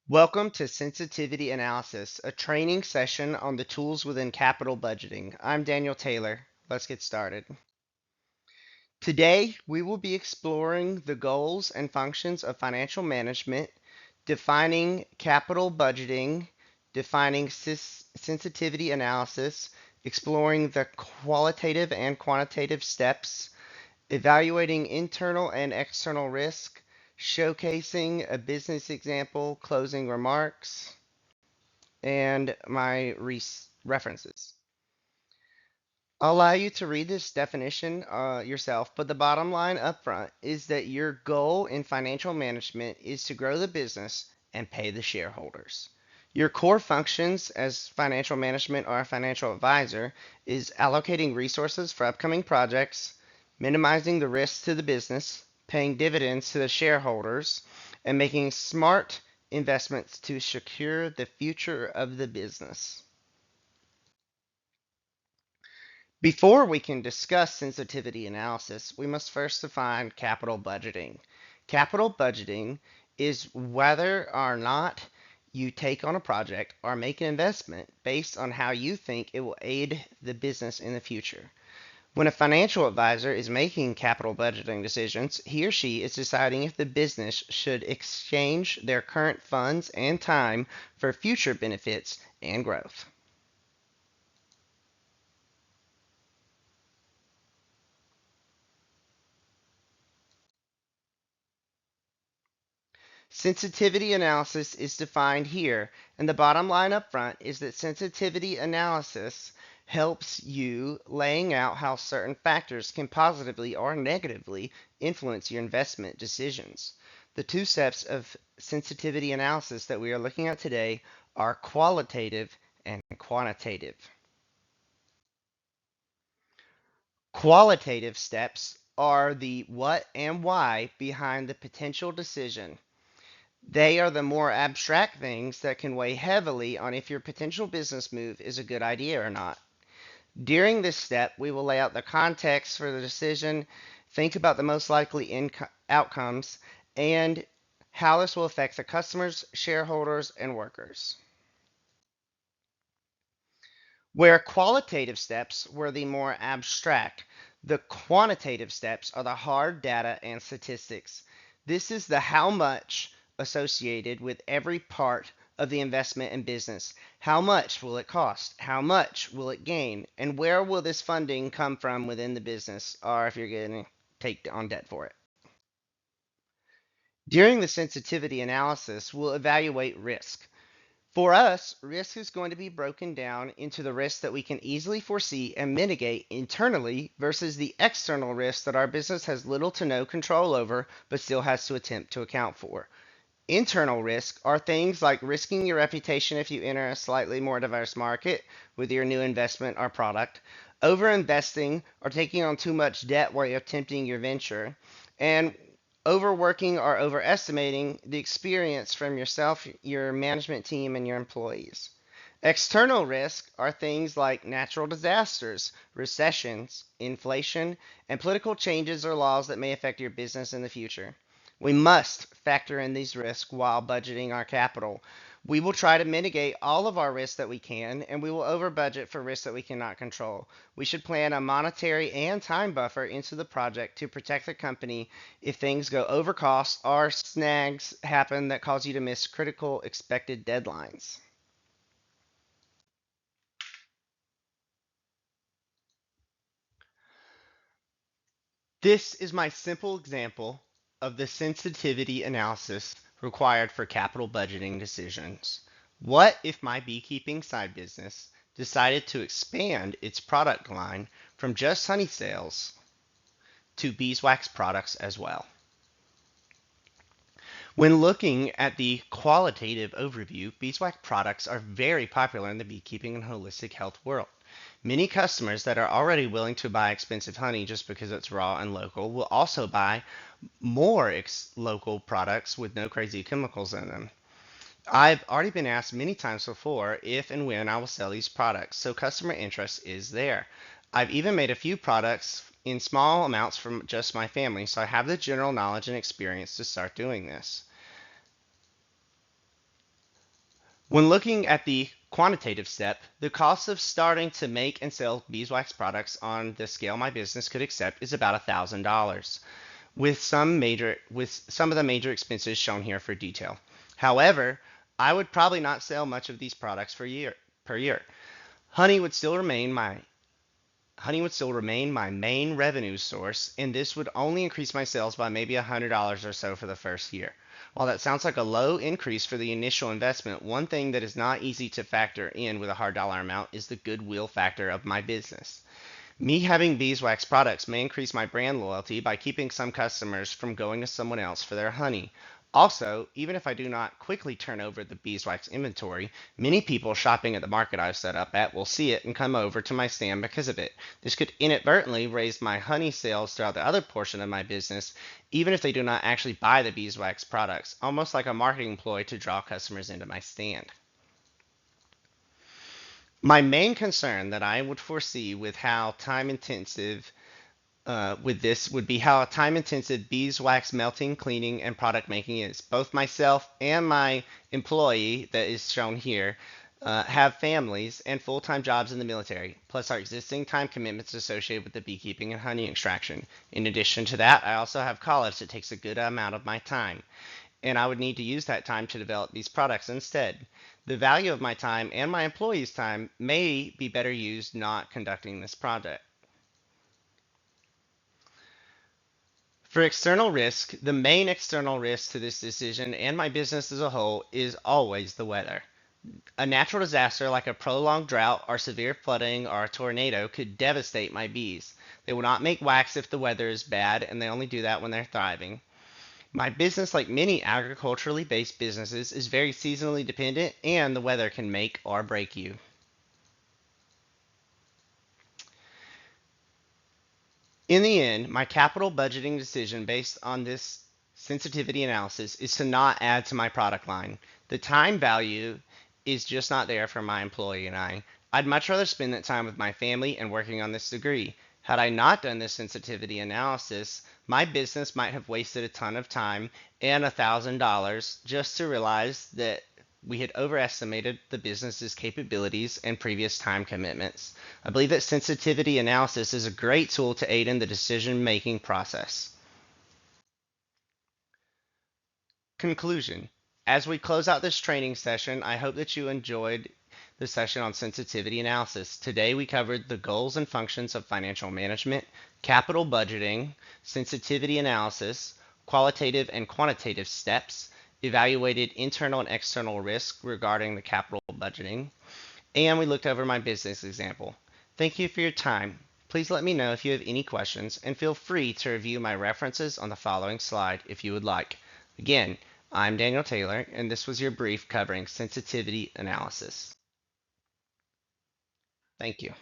Welcome to Sensitivity Analysis, a training session on the tools within capital budgeting. I'm Daniel Taylor. Let's get started. Today, we will be exploring the goals and functions of financial management, defining capital budgeting, defining sensitivity analysis, exploring the qualitative and quantitative steps, evaluating internal and external risk, showcasing a business example, closing remarks, and my references. I'll allow you to read this definition yourself, but the bottom line up front is that your goal in financial management is to grow the business and pay the shareholders. Your core functions as financial management or a financial advisor is allocating resources for upcoming projects, minimizing the risks to the business, paying dividends to the shareholders, and making smart investments to secure the future of the business. Before we can discuss sensitivity analysis, we must first define capital budgeting. Capital budgeting is whether or not you take on a project or make an investment based on how you think it will aid the business in the future. When a financial advisor is making capital budgeting decisions, he or she is deciding if the business should exchange their current funds and time for future benefits and growth. Sensitivity analysis is defined here, and the bottom line up front is that sensitivity analysis helps you laying out how certain factors can positively or negatively influence your investment decisions. The two steps of sensitivity analysis that we are looking at today are qualitative and quantitative. Qualitative steps are the what and why behind the potential decision. They are the more abstract things that can weigh heavily on if your potential business move is a good idea or not. During this step, we will lay out the context for the decision, think about the most likely outcomes, and how this will affect the customers, shareholders, and workers. Where qualitative steps were the more abstract, the quantitative steps are the hard data and statistics. This is the how much associated with every part of the investment and business. How much will it cost? How much will it gain? And where will this funding come from within the business, or if you're going to take on debt for it? During the sensitivity analysis, we'll evaluate risk. For us, risk is going to be broken down into the risks that we can easily foresee and mitigate internally versus the external risks that our business has little to no control over but still has to attempt to account for. Internal risk are things like risking your reputation if you enter a slightly more diverse market with your new investment or product, over-investing or taking on too much debt while you're attempting your venture, and overworking or overestimating the experience from yourself, your management team, and your employees. External risk are things like natural disasters, recessions, inflation, and political changes or laws that may affect your business in the future. We must factor in these risks while budgeting our capital. We will try to mitigate all of our risks that we can, and we will over budget for risks that we cannot control. We should plan a monetary and time buffer into the project to protect the company if things go over cost or snags happen that cause you to miss critical expected deadlines. This is my simple example of the sensitivity analysis required for capital budgeting decisions. What if my beekeeping side business decided to expand its product line from just honey sales to beeswax products as well? When looking at the qualitative overview, beeswax products are very popular in the beekeeping and holistic health world. Many customers that are already willing to buy expensive honey just because it's raw and local will also buy more local products with no crazy chemicals in them. I've already been asked many times before if and when I will sell these products, so customer interest is there. I've even made a few products in small amounts from just my family, so I have the general knowledge and experience to start doing this. When looking at the quantitative step, the cost of starting to make and sell beeswax products on the scale my business could accept is about $1,000, with some of the major expenses shown here for detail. However, I would probably not sell much of these products per year. Honey would still remain my Honey would still remain my main revenue source, and this would only increase my sales by maybe $100 or so for the first year. While that sounds like a low increase for the initial investment, one thing that is not easy to factor in with a hard dollar amount is the goodwill factor of my business. Me having beeswax products may increase my brand loyalty by keeping some customers from going to someone else for their honey. Also, even if I do not quickly turn over the beeswax inventory, many people shopping at the market I've set up at will see it and come over to my stand because of it. This could inadvertently raise my honey sales throughout the other portion of my business, even if they do not actually buy the beeswax products, almost like a marketing ploy to draw customers into my stand. My main concern that I would foresee with how time intensive with this would be how time intensive beeswax melting, cleaning, and product making is. Both myself and my employee, that is shown here, have families and full time jobs in the military, plus our existing time commitments associated with the beekeeping and honey extraction. In addition to that, I also have college that takes a good amount of my time, and I would need to use that time to develop these products instead. The value of my time and my employees' time may be better used not conducting this project. For external risk, the main external risk to this decision and my business as a whole is always the weather. A natural disaster like a prolonged drought or severe flooding or a tornado could devastate my bees. They will not make wax if the weather is bad, and they only do that when they're thriving. My business, like many agriculturally based businesses, is very seasonally dependent, and the weather can make or break you. In the end, my capital budgeting decision based on this sensitivity analysis is to not add to my product line. The time value is just not there for my employee and I. I'd much rather spend that time with my family and working on this degree. Had I not done this sensitivity analysis, my business might have wasted a ton of time and $1,000 just to realize that we had overestimated the business's capabilities and previous time commitments. I believe that sensitivity analysis is a great tool to aid in the decision making process. Conclusion. As we close out this training session, I hope that you enjoyed the session on sensitivity analysis. Today we covered the goals and functions of financial management, capital budgeting, sensitivity analysis, qualitative and quantitative steps, evaluated internal and external risk regarding the capital budgeting, and we looked over my business example. Thank you for your time. Please let me know if you have any questions, and feel free to review my references on the following slide if you would like. Again, I'm Daniel Taylor, and this was your brief covering sensitivity analysis. Thank you.